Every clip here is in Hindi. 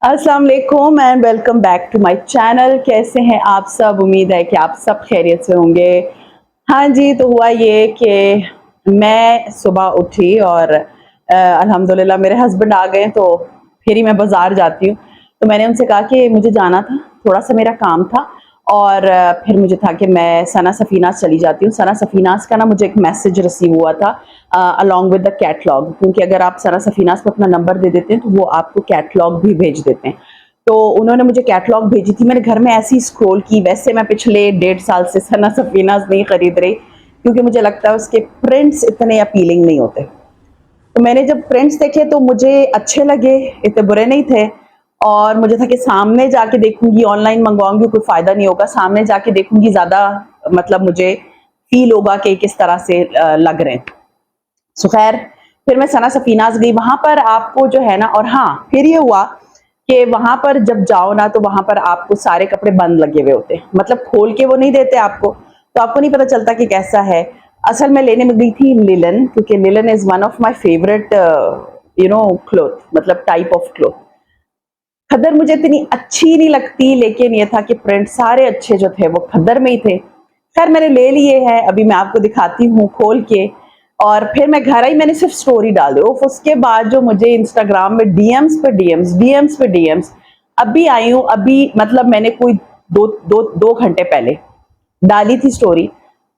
अस्सलाम वालेकुम and welcome back to my channel. कैसे हैं आप सब? उम्मीद है कि आप सब खैरियत से होंगे। हाँ जी, तो हुआ ये कि मैं सुबह उठी और अल्हम्दुलिल्लाह मेरे हस्बैंड आ गए, तो फिर ही मैं बाज़ार जाती हूँ। तो मैंने उनसे कहा कि मुझे जाना था, थोड़ा-सा मेरा काम था और फिर मुझे था कि मैं सना सफ़ीनाज़ चली जाती हूँ। सना सफ़ीनाज़ का ना मुझे एक मैसेज रिसीव हुआ था अलॉन्ग विद द कैटलॉग, क्योंकि अगर आप सना सफ़ीनाज़ को अपना नंबर दे देते हैं तो वो आपको कैटलॉग भी भेज देते हैं। तो उन्होंने मुझे कैटलॉग भेजी थी, मैंने घर में ऐसे ही स्क्रॉल की। वैसे मैं पिछले 1.5 साल से सना सफ़ीनाज़ नहीं खरीद रही, क्योंकि मुझे लगता है उसके प्रिंट्स इतने अपीलिंग नहीं होते। तो मैंने जब प्रिंट्स देखे तो मुझे अच्छे लगे, इतने बुरे नहीं थे। और मुझे था कि सामने जाके देखूंगी, ऑनलाइन मंगवाऊंगी कोई फायदा नहीं होगा, सामने जाके देखूंगी ज्यादा मतलब मुझे फील होगा कि किस तरह से लग रहे हैं। सो खैर, फिर मैं सना सफीनाज गई, वहां पर आपको जो है ना, और हाँ फिर ये हुआ कि वहां पर जब जाओ ना तो वहां पर आपको सारे कपड़े बंद लगे हुए होते हैं, मतलब खोल के वो नहीं देते आपको, तो आपको नहीं पता चलता कि कैसा है। असल में लेने में गई थी लिलन, क्योंकि linen is one of my favourite cloth, मतलब टाइप ऑफ क्लोथ। खद्दर मुझे इतनी अच्छी नहीं लगती, लेकिन ये था कि प्रिंट सारे अच्छे जो थे वो खद्दर में ही थे। खैर मैंने ले लिए हैं, अभी मैं आपको दिखाती हूँ खोल के। और फिर मैं घर आई, मैंने सिर्फ स्टोरी डाल दी। उसके बाद जो मुझे इंस्टाग्राम में डीएम्स पे डीएम्स अभी आई हूँ, अभी मतलब मैंने कोई दो घंटे पहले डाली थी स्टोरी,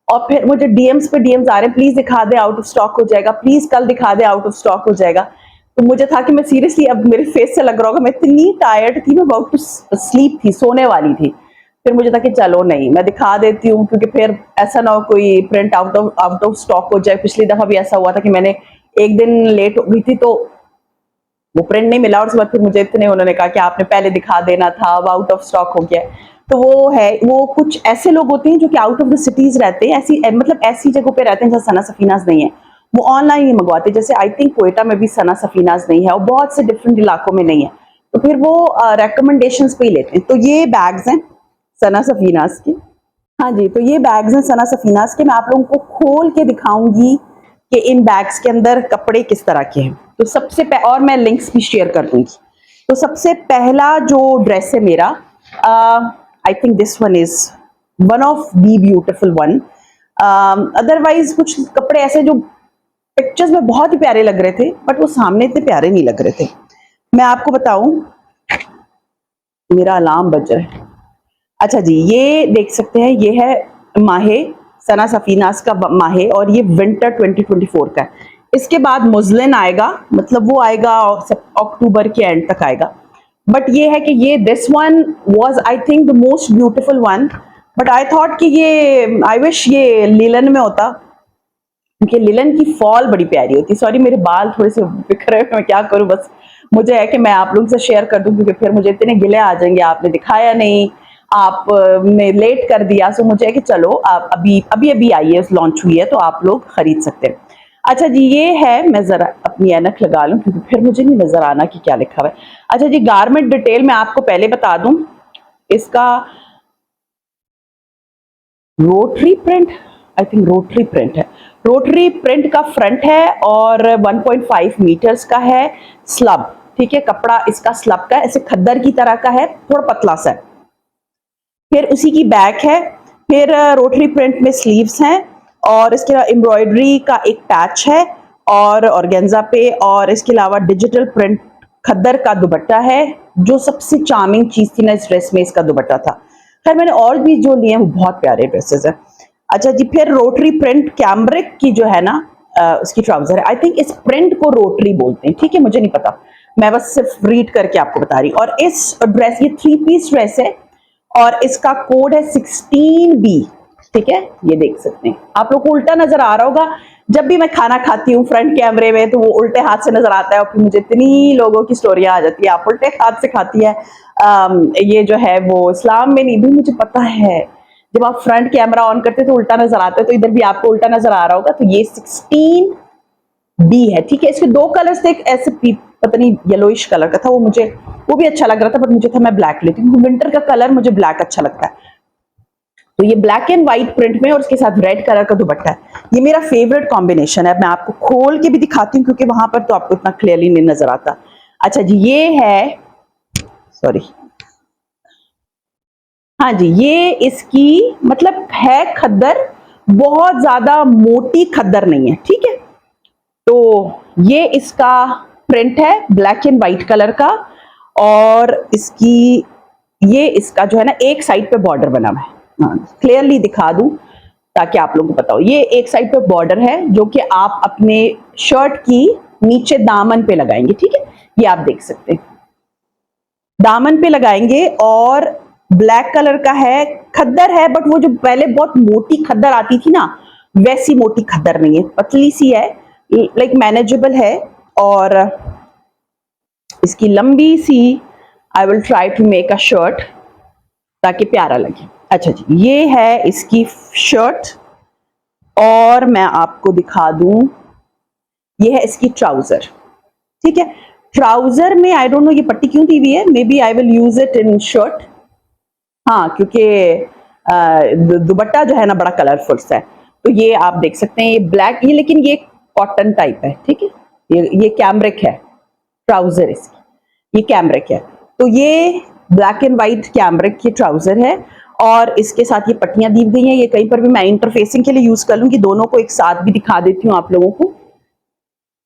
और फिर मुझे डीएम्स पे डीएम्स आ रहे हैं, प्लीज दिखा दे, आउट ऑफ स्टॉक हो जाएगा, प्लीज कल दिखा दे, आउट ऑफ स्टॉक हो जाएगा। तो मुझे था कि मैं सीरियसली, अब मेरे फेस से लग रहा होगा मैं इतनी टायर्ड थी, मैं अबाउट टू स्लीप थी, सोने वाली थी। फिर मुझे था कि चलो नहीं, मैं दिखा देती हूँ, क्योंकि फिर ऐसा ना हो कोई प्रिंट आउट ऑफ स्टॉक हो जाए। पिछली दफा भी ऐसा हुआ था कि मैंने एक दिन लेट हो गई थी, तो वो प्रिंट नहीं मिला, और उसके बाद फिर मुझे इतने उन्होंने कहा कि आपने पहले दिखा देना था, अब आउट ऑफ स्टॉक हो गया है। तो वो है, वो कुछ ऐसे लोग होते हैं जो कि आउट ऑफ द सिटीज रहते हैं, ऐसी मतलब ऐसी जगहों पे रहते हैं जहाँ सना सफीनाज नहीं है, वो ऑनलाइन ही मंगवाते हैं। जैसे आई थिंक कोयटा में भी सना सफीनाज नहीं है, और बहुत से डिफरेंट इलाकों में नहीं है, तो फिर वो रिकमेंडेशन पे ही लेते हैं। तो ये बैग्स हैं सना सफीनाज के। हाँ जी, तो ये बैग्स हैं सना सफीनाज के। मैं आप लोगों को खोल के दिखाऊंगी कि इन बैग्स के अंदर कपड़े किस तरह के हैं। तो और मैं लिंक्स भी शेयर कर दूंगी। तो सबसे पहला जो ड्रेस है मेरा, I think this one is one of the beautiful one. Otherwise कुछ कपड़े ऐसे जो पिक्चर्स में बहुत ही प्यारे लग रहे थे, बट वो सामने इतने प्यारे नहीं लग रहे थे। मैं आपको बताऊं, मेरा अलार्म बज रहा है। अच्छा जी, ये देख सकते हैं, ये है माहे, सना सफीनास का माहे, और ये विंटर 2024 का है। इसके बाद मुजलिन आएगा, मतलब वो आएगा अक्टूबर के एंड तक आएगा। बट ये है कि ये this one was I think the most beautiful one, but I thought कि ये, आई विश ये लिलन में होता, क्योंकि लिलन की फॉल बड़ी प्यारी होती है। सॉरी, मेरे बाल थोड़े से बिखरे हुए, मैं क्या करूं, बस मुझे है कि मैं आप लोगों से शेयर कर दूं, क्योंकि फिर मुझे इतने गिले आ जाएंगे, आपने दिखाया नहीं, आपने लेट कर दिया। सो मुझे है कि चलो, आप अभी अभी अभी आई है, लॉन्च हुई है, तो आप लोग खरीद सकते हैं। अच्छा जी, ये है, मैं जरा अपनी ऐनक लगा लूं, क्योंकि फिर मुझे नहीं नजर आना कि क्या लिखा हुआ है। अच्छा जी, गारमेंट डिटेल मैं आपको पहले बता दूं, इसका rotary print, I think rotary print है, रोटरी प्रिंट का फ्रंट है, और 1.5 मीटर्स का है स्लब। ठीक है, कपड़ा इसका स्लब का है, ऐसे खद्दर की तरह का है, थोड़ा पतला सा है। फिर उसी की बैक है, फिर रोटरी प्रिंट में स्लीव्स हैं, और इसके अलावा एम्ब्रॉयडरी का एक पैच है और ऑर्गेन्जा पे, और इसके अलावा डिजिटल प्रिंट खद्दर का दुपट्टा है। जो सबसे चार्मिंग चीज थी ना इस ड्रेस में, इसका दुपट्टा था। खैर मैंने और भी जो लिए वो बहुत प्यारे ड्रेसेस हैं। अच्छा जी, फिर रोटरी प्रिंट कैम्ब्रिक की जो है ना, उसकी ट्राउजर है। आई थिंक इस प्रिंट को रोटरी बोलते हैं, ठीक है, मुझे नहीं पता, मैं बस सिर्फ रीड करके आपको बता रही। और इस ड्रेस, ये 3 पीस ड्रेस है, और इसका कोड है 16B। ठीक है, ये देख सकते हैं, आप लोग को उल्टा नजर आ रहा होगा। जब भी मैं खाना खाती हूँ फ्रंट कैमरे में, तो वो उल्टे हाथ से नजर आता है, और फिर मुझे इतनी लोगों की स्टोरियां आ जाती है, आप उल्टे हाथ से खाती है। ये जो है वो इस्लाम में नहीं भी, मुझे पता है, जब आप फ्रंट कैमरा ऑन करते तो उल्टा नजर आता है, तो इधर भी आपको उल्टा नजर आ रहा होगा। तो ये 16B है। ठीक है, इसके 2 कलर्स थे, एक ऐसे पता नहीं येलोइश कलर का था, वो भी अच्छा लग रहा था, बट मुझे था मैं ब्लैक लेती हूँ, विंटर का कलर मुझे ब्लैक अच्छा लगता है। तो ये ब्लैक एंड व्हाइट प्रिंट में, और उसके साथ रेड कलर का दुपट्टा है। ये मेरा फेवरेट कॉम्बिनेशन है। मैं आपको खोल के भी दिखाती हूँ, क्योंकि वहां पर तो आपको इतना क्लियरली नहीं नजर आता। अच्छा जी, ये है सॉरी, हाँ जी, ये इसकी मतलब है खद्दर, बहुत ज्यादा मोटी खद्दर नहीं है, ठीक है। तो ये इसका प्रिंट है ब्लैक एंड व्हाइट कलर का, और ये इसका जो है ना एक साइड पे बॉर्डर बना हुआ है, हाँ क्लियरली दिखा दूं ताकि आप लोगों को पता हो। ये एक साइड पे बॉर्डर है जो कि आप अपने शर्ट की नीचे दामन पे लगाएंगे, ठीक है, ये आप देख सकते हैं, दामन पे लगाएंगे। और ब्लैक कलर का है, खद्दर है, बट वो जो पहले बहुत मोटी खद्दर आती थी ना, वैसी मोटी खद्दर नहीं है, पतली सी है, लाइक मैनेजेबल है। और इसकी लंबी सी, I will try to make a shirt ताकि प्यारा लगे। अच्छा जी, ये है इसकी शर्ट, और मैं आपको दिखा दूं, ये है इसकी ट्राउजर, ठीक है। ट्राउजर में आई डोंट नो ये पट्टी क्यों दी हुई है, maybe I will use it in shirt, हाँ क्योंकि दुपट्टा जो है ना बड़ा कलरफुल सा है। तो ये आप देख सकते हैं, ये ब्लैक, ये लेकिन ये कॉटन टाइप है, ठीक है, ये कैमरिक है ट्राउजर इसकी, ये कैमरिक है। तो ये ब्लैक एंड व्हाइट कैमरिक की ट्राउजर है, और इसके साथ ये पट्टियां दी गई हैं। ये कहीं पर भी मैं इंटरफेसिंग के लिए यूज कर लूंगी, दोनों को एक साथ भी दिखा देती हूँ आप लोगों को,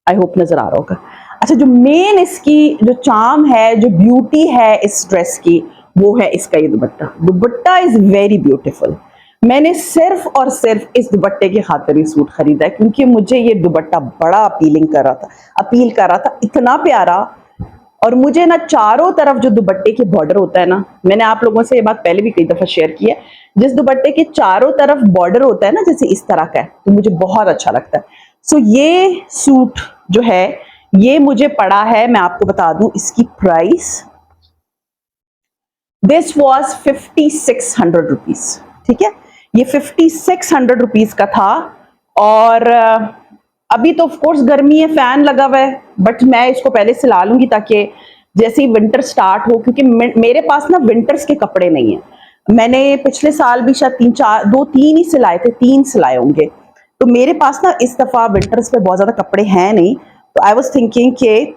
आई होप नजर आ रहा होगा। अच्छा, जो मेन इसकी जो चार्म है, जो ब्यूटी है इस ड्रेस की, वो है इसका ये दुपट्टा। दुपट्टा इज वेरी ब्यूटीफुल। मैंने सिर्फ और सिर्फ इस दुपट्टे की खातिर ही सूट खरीदा है, क्योंकि मुझे ये दुपट्टा बड़ा अपील कर रहा था, इतना प्यारा। और मुझे ना चारों तरफ जो दुपट्टे के बॉर्डर होता है ना, मैंने आप लोगों से ये बात पहले भी कई दफा शेयर की है, जिस दुपट्टे के चारों तरफ बॉर्डर होता है ना, जैसे इस तरह का है, तो मुझे बहुत अच्छा लगता है। सो ये सूट जो है, ये मुझे पड़ा है, मैं आपको बता दूं इसकी प्राइस, दिस वॉज 5600 रुपीज, ठीक है, ये 5600 रुपीज का था। और अभी तो ऑफ कोर्स गर्मी है, फैन लगा हुआ है, बट मैं इसको पहले सिला लूंगी ताकि जैसे ही विंटर स्टार्ट हो, क्योंकि मेरे पास ना विंटर्स के कपड़े नहीं है। मैंने पिछले साल भी शायद 2-3 ही सिलाए थे, 3 सिलाए होंगे। तो मेरे पास ना इस दफा विंटर्स पे बहुत ज्यादा कपड़े हैं नहीं, तो आई वाज थिंकिंग कि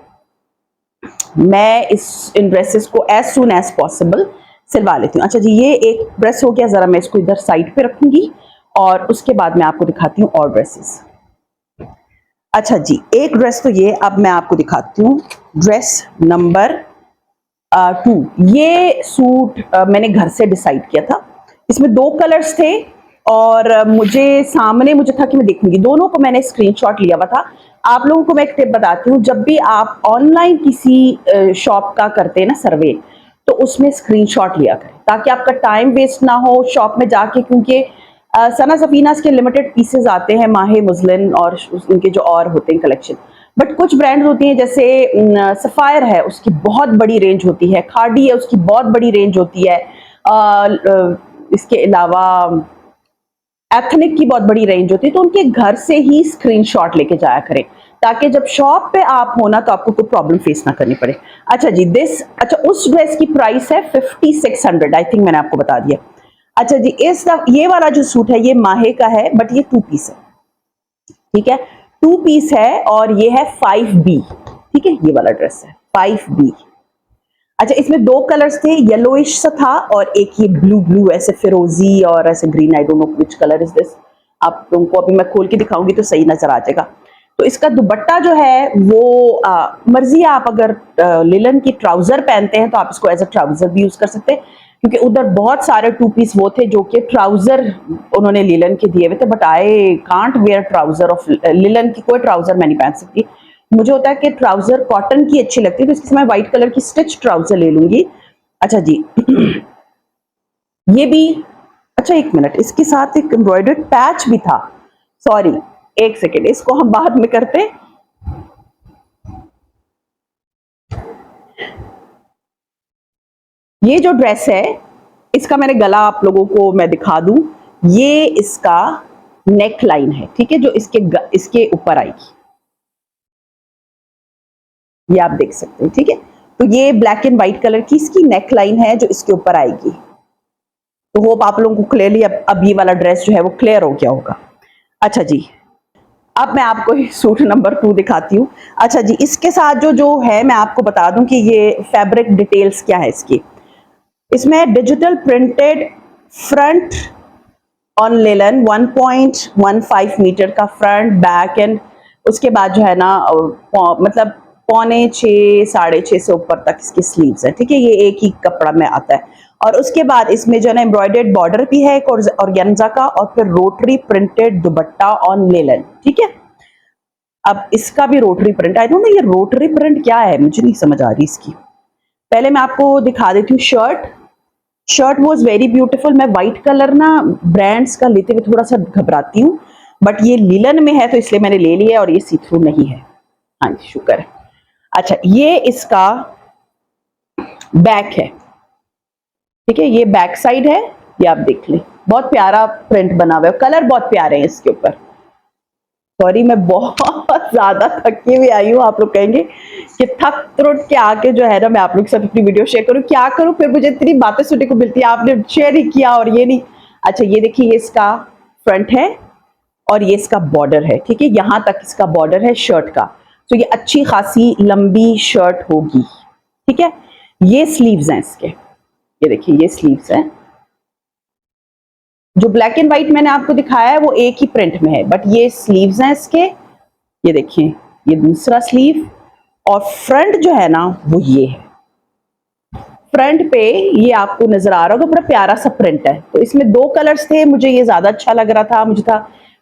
मैं इन ड्रेसेस को एज सुन एज पॉसिबल सिलवा लेती हूँ। अच्छा जी, ये एक ड्रेस हो गया, जरा मैं इसको इधर साइड पे रखूंगी, और उसके बाद मैं आपको दिखाती हूँ और ड्रेसेस। अच्छा जी, एक ड्रेस तो ये, अब मैं आपको दिखाती हूँ ड्रेस नंबर 2। ये सूट मैंने घर से डिसाइड किया था, इसमें 2 कलर्स थे, और मुझे था कि मैं देखूंगी, दोनों को मैंने स्क्रीनशॉट लिया हुआ था। आप लोगों को मैं एक टिप बताती हूँ, जब भी आप ऑनलाइन किसी शॉप का करते हैं ना सर्वे, तो उसमें स्क्रीनशॉट लिया करें ताकि आपका टाइम वेस्ट ना हो शॉप में जाके, क्योंकि सना सफीनास के लिमिटेड पीसेस आते हैं, माहे मुजलिन और उनके जो और होते हैं कलेक्शन, बट कुछ ब्रांड्स होती हैं, जैसे सफायर है, उसकी बहुत बड़ी रेंज होती है, खाड़ी है, उसकी बहुत बड़ी रेंज होती है, इसके अलावा एथनिक की बहुत बड़ी रेंज होती है। तो उनके घर से ही स्क्रीनशॉट लेके जाया करें, ताकि जब शॉप पे आप हो ना, तो आपको कोई प्रॉब्लम फेस ना करनी पड़े। अच्छा जी, अच्छा उस ड्रेस की प्राइस है 5600, आई थिंक मैंने आपको बता दिया। अच्छा जी, ये वाला जो सूट है, ये माहे का है, बट ये 2 पीस है, ठीक है, 2 पीस है, और ये है 5B, ठीक है, ये वाला ड्रेस है 5B। अच्छा, इसमें 2 कलर्स थे, येलोइश सा था, और एक ये ब्लू ऐसे फिरोजी और ऐसे green, I don't know which colour is this. आप लोगों को अभी मैं खोल के दिखाऊंगी तो सही नजर आ जाएगा। तो इसका दुपट्टा जो है वो मर्जी है, आप अगर लिलन की ट्राउजर पहनते हैं तो आप इसको एज अ ट्राउजर भी यूज कर सकते हैं, क्योंकि उधर बहुत सारे 2 पीस वो थे जो कि ट्राउजर उन्होंने लिलन के दिए हुए थे, but I can't where trouser of linen की, कोई ट्राउजर मैं नहीं पहन सकती। मुझे होता है कि ट्राउजर कॉटन की अच्छी लगती है, तो इसके मैं व्हाइट कलर की स्टिच ट्राउजर ले लूंगी। अच्छा जी, ये भी, अच्छा एक मिनट, इसके साथ एक एम्ब्रॉयडर्ड पैच भी था, सॉरी एक सेकेंड, इसको हम बाद में करते। ये जो ड्रेस है, इसका मैंने गला आप लोगों को मैं दिखा दूं, ये इसका नेक लाइन है, ठीक है, जो इसके ऊपर आएगी, ये आप देख सकते हैं, ठीक है। तो ये ब्लैक एंड व्हाइट कलर की इसकी नेक लाइन है जो इसके ऊपर आएगी। तो होप आप लोगों को क्लियरली अब ये वाला ड्रेस जो है वो क्लियर हो गया होगा। अच्छा जी, अब मैं आपको सूट नंबर 2 दिखाती हूँ। अच्छा जी, इसके साथ जो जो है मैं आपको बता दूं कि ये फैब्रिक डिटेल्स क्या है इसकी। इसमें डिजिटल प्रिंटेड फ्रंट ऑन लेलन 1.15 मीटर का फ्रंट बैक एंड, उसके बाद जो है ना मतलब 5.25 6.5 से ऊपर तक इसकी स्लीव्स है, ठीक है। ये एक ही कपड़ा में आता है। और उसके बाद इसमें जो है ना एम्ब्रॉयडर्ड बॉर्डर भी है एक ऑर्गेन्जा का, और फिर रोटरी प्रिंटेड दुपट्टा ऑन लेलन, ठीक है। अब इसका भी rotary print, I don't know ये रोटरी प्रिंट क्या है, मुझे नहीं समझ आ रही इसकी। पहले मैं आपको दिखा देती हूँ shirt. Shirt was very beautiful. मैं व्हाइट कलर ना ब्रांड्स का लेते हुए थोड़ा सा घबराती हूँ, बट ये लिलन में है तो इसलिए मैंने ले लिया, और ये सी थ्रू नहीं है। हाँ जी, शुक्र है। अच्छा, ये इसका बैक है, ठीक है। ये बैक साइड है, ये आप देख लें, बहुत प्यारा प्रिंट बना हुआ है, कलर बहुत प्यारे हैं इसके ऊपर। सॉरी, मैं बहुत ज्यादा थकी हुई आई हूँ। आप लोग कहेंगे कि थक त्रुट के आके जो है ना मैं आप लोग के साथ अपनी वीडियो शेयर करूँ, क्या करूँ, फिर मुझे इतनी बातें सुनने को मिलती है, आपने शेयर ही किया और ये नहीं। अच्छा, ये देखिए, ये इसका फ्रंट है और ये इसका बॉर्डर है, ठीक है। यहां तक इसका बॉर्डर है शर्ट का, तो ये अच्छी खासी लंबी शर्ट होगी, ठीक है। ये स्लीव्स हैं इसके, ये देखिए, ये स्लीव्स हैं। जो ब्लैक एंड व्हाइट मैंने आपको दिखाया है वो एक ही प्रिंट में है, बट ये स्लीव्स हैं इसके। ये देखिए, ये दूसरा स्लीव, और फ्रंट जो है ना वो ये है। फ्रंट पे ये आपको नजर आ रहा होगा, बड़ा प्यारा सा प्रिंट है। तो इसमें 2 कलर्स थे, मुझे ये ज्यादा अच्छा लग रहा था, मुझे था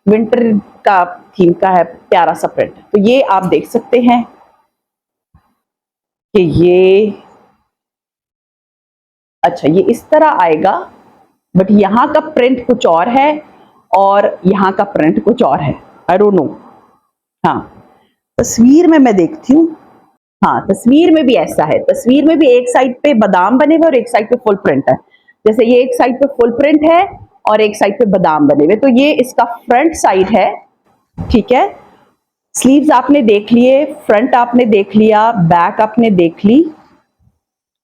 विंटर का थीम का है, प्यारा सा प्रिंट। तो ये आप देख सकते हैं कि ये, अच्छा, ये इस तरह आएगा, बट यहाँ का प्रिंट कुछ और है और यहाँ का प्रिंट कुछ और है। I don't know. हाँ, तस्वीर में मैं देखती हूँ, हाँ, तस्वीर में भी ऐसा है। तस्वीर में भी एक साइड पे बादाम बने हुए और एक साइड पे फुल प्रिंट है। जैसे ये एक साइड पे फुल प्रिंट है और एक साइड पे बादाम बने हुए, तो ये इसका फ्रंट साइड है, ठीक है। स्लीव्स आपने देख लिए, फ्रंट आपने देख लिया, बैक आपने देख ली।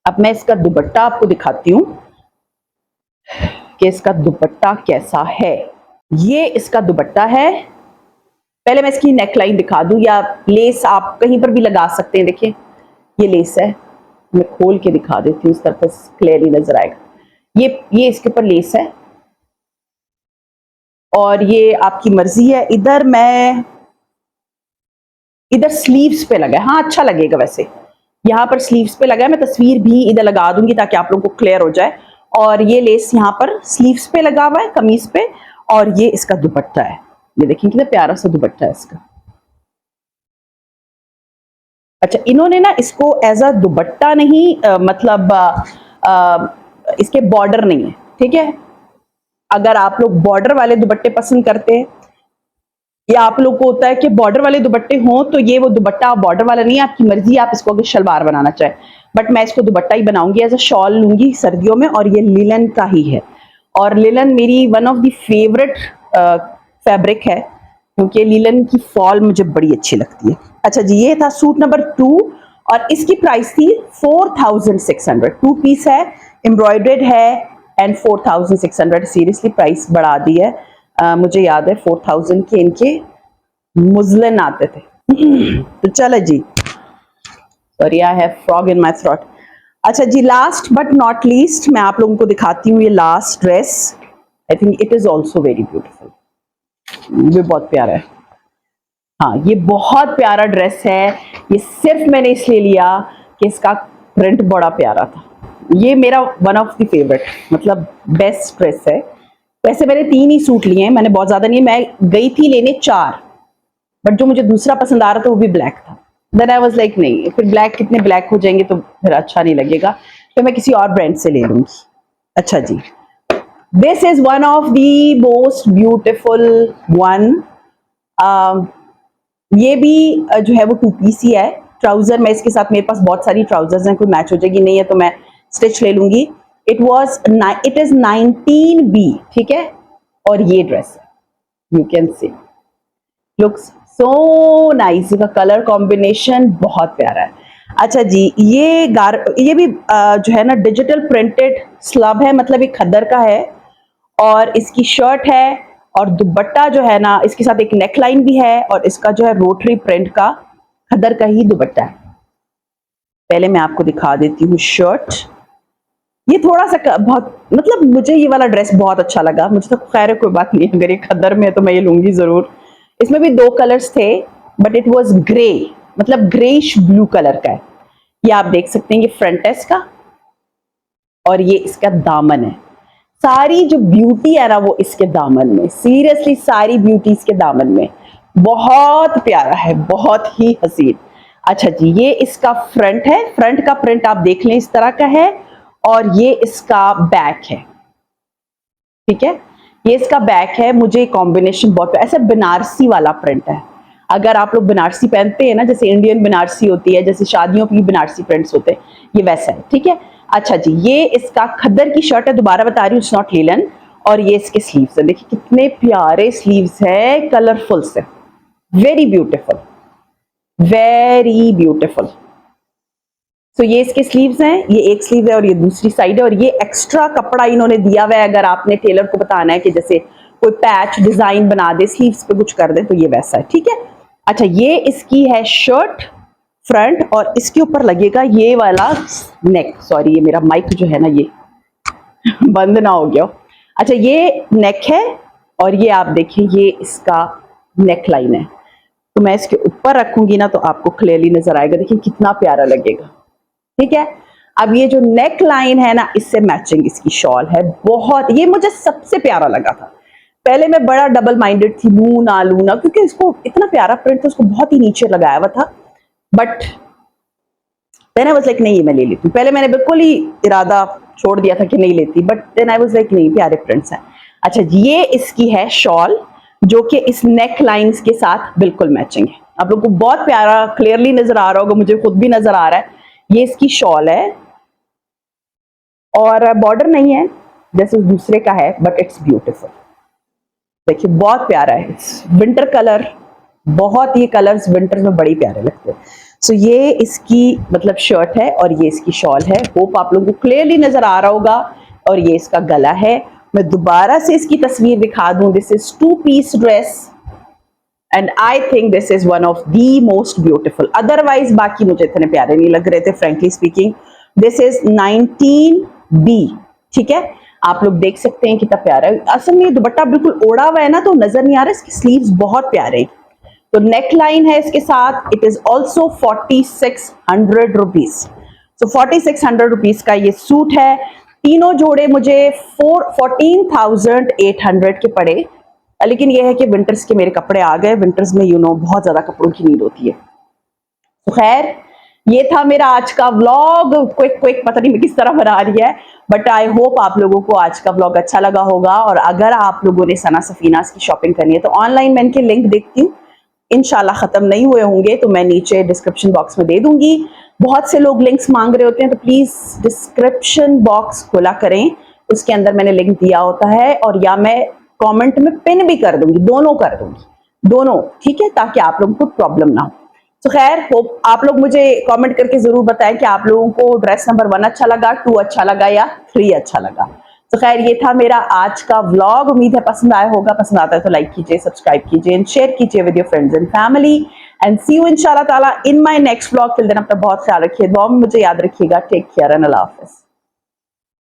अब मैं इसका दुपट्टा आपको दिखाती हूँ कि इसका दुपट्टा कैसा है। ये इसका दुपट्टा है। पहले मैं इसकी नेकलाइन दिखा दूं, या लेस आप कहीं पर भी लगा सकते हैं। देखिए, ये लेस है, मैं खोल के दिखा देती हूँ, इस तरफ क्लियरली नजर आएगा। ये इसके ऊपर लेस है, और ये आपकी मर्जी है। इधर स्लीव्स पे लगा है, हाँ अच्छा लगेगा वैसे। यहाँ पर स्लीव्स पे लगा है, मैं तस्वीर भी इधर लगा दूंगी ताकि आप लोगों को क्लियर हो जाए। और ये लेस यहाँ पर स्लीव्स पे लगा हुआ है, कमीज पे, और ये इसका दुपट्टा है। ये देखिए कितना प्यारा सा दुपट्टा है इसका। अच्छा, इन्होंने ना इसको एज अ दुपट्टा नहीं मतलब इसके बॉर्डर नहीं है, ठीक है। अगर आप लोग बॉर्डर वाले दुपट्टे पसंद करते हैं, या आप लोग को होता है कि बॉर्डर वाले दुपट्टे हों, तो ये वो दुपट्टा बॉर्डर वाला नहीं है, आपकी मर्जी, आप इसको अगर शलवार बनाना चाहे। बट मैं इसको दुपट्टा ही बनाऊंगी, एज अ शॉल लूंगी सर्दियों में, और ये लिलन का ही है। और लिलन मेरी one of the favourite fabric है, क्योंकि लिलन की फॉल मुझे बड़ी अच्छी लगती है। अच्छा जी, ये था सूट नंबर 2, और इसकी प्राइस थी 4600। 2 पीस है, एम्ब्रॉयडर्ड है, एंड 4600। सीरियसली प्राइस बढ़ा दी है। मुझे याद है 4000 के इनके मुजलन आते थे। तो चलो जी, sorry, I have frog in my throat. अच्छा जी, लास्ट बट नॉट लीस्ट मैं आप लोगों को दिखाती हूँ ये last dress. I think it is also very beautiful, ये बहुत प्यारा है। हाँ, ये बहुत प्यारा ड्रेस है। ये सिर्फ मैंने इसलिए लिया कि इसका प्रिंट बड़ा प्यारा था। ये मेरा वन ऑफ द फेवरेट, मतलब बेस्ट ड्रेस है। वैसे मैंने 3 ही सूट लिए हैं, मैंने बहुत ज्यादा नहीं। मैं गई थी लेने 4, बट जो मुझे दूसरा पसंद आ रहा था वो भी ब्लैक था। देन आई वाज लाइक नहीं, फिर ब्लैक कितने ब्लैक हो जाएंगे तो फिर अच्छा नहीं लगेगा, तो मैं किसी और ब्रांड से ले लूंगी। अच्छा जी, this is one of the most beautiful one. ये भी जो है वो 2 पीस ही है। ट्राउजर मैं इसके साथ, मेरे पास बहुत सारी ट्राउजर्स हैं, कोई मैच हो जाएगी, नहीं है तो मैं स्टिच ले लूंगी। इट इज 19B, ठीक है। और ये dress you can see looks so nice, इसका कलर कॉम्बिनेशन बहुत प्यारा है। अच्छा जी, ये भी जो है ना डिजिटल प्रिंटेड स्लब है, मतलब ये खद्दर का है, और इसकी शर्ट है, और दुपट्टा जो है ना, इसके साथ एक नेक लाइन भी है और इसका जो है रोटरी प्रिंट का खद्दर का ही दुपट्टा है। पहले मैं आपको दिखा देती हूँ शर्ट। ये थोड़ा सा बहुत, मतलब मुझे ये वाला ड्रेस बहुत अच्छा लगा। मुझे तो खैर है, कोई बात नहीं, अगर ये खद्दर में है तो मैं ये लूंगी जरूर। इसमें भी 2 कलर्स थे, बट इट वाज ग्रे, मतलब ग्रेइश ब्लू कलर का है। ये आप देख सकते हैं, ये फ्रंट है इसका और ये इसका दामन है। सारी जो ब्यूटी है ना वो इसके दामन में, सीरियसली सारी ब्यूटी इसके दामन में। बहुत प्यारा है, बहुत ही हसीन। अच्छा जी, ये इसका फ्रंट है। फ्रंट का प्रिंट आप देख लें, इस तरह का है। और ये इसका बैक है, ठीक है, ये इसका बैक है। मुझे कॉम्बिनेशन बहुत ऐसा बनारसी वाला प्रिंट है। अगर आप लोग बनारसी पहनते हैं ना, जैसे इंडियन बनारसी होती है, जैसे शादियों की बनारसी प्रिंट्स होते हैं, ये वैसा है, ठीक है। अच्छा जी, ये इसका खद्दर की शर्ट है, दोबारा बता रही हूँ, इट्स नॉट लीलन। और ये इसके स्लीव्स है, देखिए कितने प्यारे स्लीव्स है, कलरफुल से, वेरी ब्यूटिफुल, वेरी ब्यूटिफुल। तो ये इसके स्लीव्स हैं, ये एक स्लीव है और ये दूसरी साइड है। और ये एक्स्ट्रा कपड़ा इन्होंने दिया हुआ है, अगर आपने टेलर को बताना है कि जैसे कोई पैच डिजाइन बना दे, स्लीव्स पे कुछ कर दे, तो ये वैसा है, ठीक है। अच्छा, ये इसकी है शर्ट फ्रंट और इसके ऊपर लगेगा ये वाला नेक। सॉरी, ये मेरा माइक जो है ना ये बंद ना हो गया। अच्छा, ये नेक है और ये आप देखिए, ये इसका नेक लाइन है। तो मैं इसके ऊपर रखूंगी ना तो आपको क्लियरली नजर आएगा, देखिए कितना प्यारा लगेगा, ठीक है। अब ये जो नेक लाइन है ना, इससे मैचिंग इसकी शॉल है। बहुत, ये मुझे सबसे प्यारा लगा था। पहले मैं बड़ा डबल माइंडेड थी, लू ना लू ना, क्योंकि इसको इतना प्यारा प्रिंट था, उसको बहुत ही नीचे लगाया हुआ था। But then I was like नहीं, मैं ले लेती हूँ। पहले मैंने बिल्कुल ही इरादा छोड़ दिया था कि नहीं लेती, but then I was like नहीं, प्यारे प्रिंट्स हैं। अच्छा, ये इसकी है शॉल, जो कि इस नेक लाइंस के साथ बिल्कुल मैचिंग है। आप लोगों को बहुत प्यारा क्लियरली नजर आ रहा होगा, मुझे खुद भी नजर आ रहा है। ये इसकी शॉल है और बॉर्डर नहीं है जैसे दूसरे का है, बट इट्स ब्यूटीफुल। देखिए बहुत प्यारा है, विंटर कलर, बहुत ये कलर्स विंटर में बड़ी प्यारे लगते हैं। सो ये इसकी मतलब शर्ट है और ये इसकी शॉल है। होप आप लोगों को क्लियरली नजर आ रहा होगा। और ये इसका गला है। मैं दोबारा से इसकी तस्वीर दिखा दूं, this is 2-piece dress and I think this is one of the most beautiful. Otherwise बाकी मुझे इतने प्यारे नहीं लग रहे थे, frankly speaking. This is 19B, ठीक है। आप लोग देख सकते हैं कितना प्यारा है। असल में ये दुपट्टा बिल्कुल ओढ़ा हुआ है ना, तो नजर नहीं आ रहा। इसके स्लीव्स बहुत प्यारे हैं। तो नेक लाइन है इसके साथ। It is also 4600 rupees. तो 4600 रुपीज का ये सूट है। तीनों जोड़े मुझे 14,800 के पड़े। लेकिन ये है कि विंटर्स के मेरे कपड़े आ गए। विंटर्स में बहुत ज्यादा कपड़ों की नीड होती है। तो खैर, ये था मेरा आज का व्लॉग। क्विक पता नहीं मैं किस तरह बना रही है, बट आई होप आप लोगों को आज का व्लॉग अच्छा लगा होगा। और अगर आप लोगों ने सना सफीनास की शॉपिंग करनी है तो ऑनलाइन मैं इनके लिंक देखती हूँ, इंशाल्लाह खत्म नहीं हुए होंगे तो मैं नीचे डिस्क्रिप्शन बॉक्स में दे दूंगी। बहुत से लोग लिंक्स मांग रहे होते हैं, तो प्लीज डिस्क्रिप्शन बॉक्स खोला करें, उसके अंदर मैंने लिंक दिया होता है। और या मैं कमेंट में पिन भी कर दूंगी, दोनों कर दूंगी, दोनों, ठीक है, ताकि आप लोगों को प्रॉब्लम ना हो। तो खैर, होप आप लोग मुझे कमेंट करके जरूर बताएं कि आप लोगों को ड्रेस नंबर 1 अच्छा लगा, 2 अच्छा लगा या 3 अच्छा लगा। तो खैर, ये था मेरा आज का व्लॉग। उम्मीद है पसंद आया होगा। पसंद आता है तो लाइक कीजिए, सब्सक्राइब कीजिए एंड शेयर कीजिए with your friends and family. And see you इंशाल्लाह ताला in my next vlog. Till then अपना बहुत ख्याल रखिए, दुआ में मुझे याद रखिएगा। टेक केयर एंड अल्लाह हाफिज।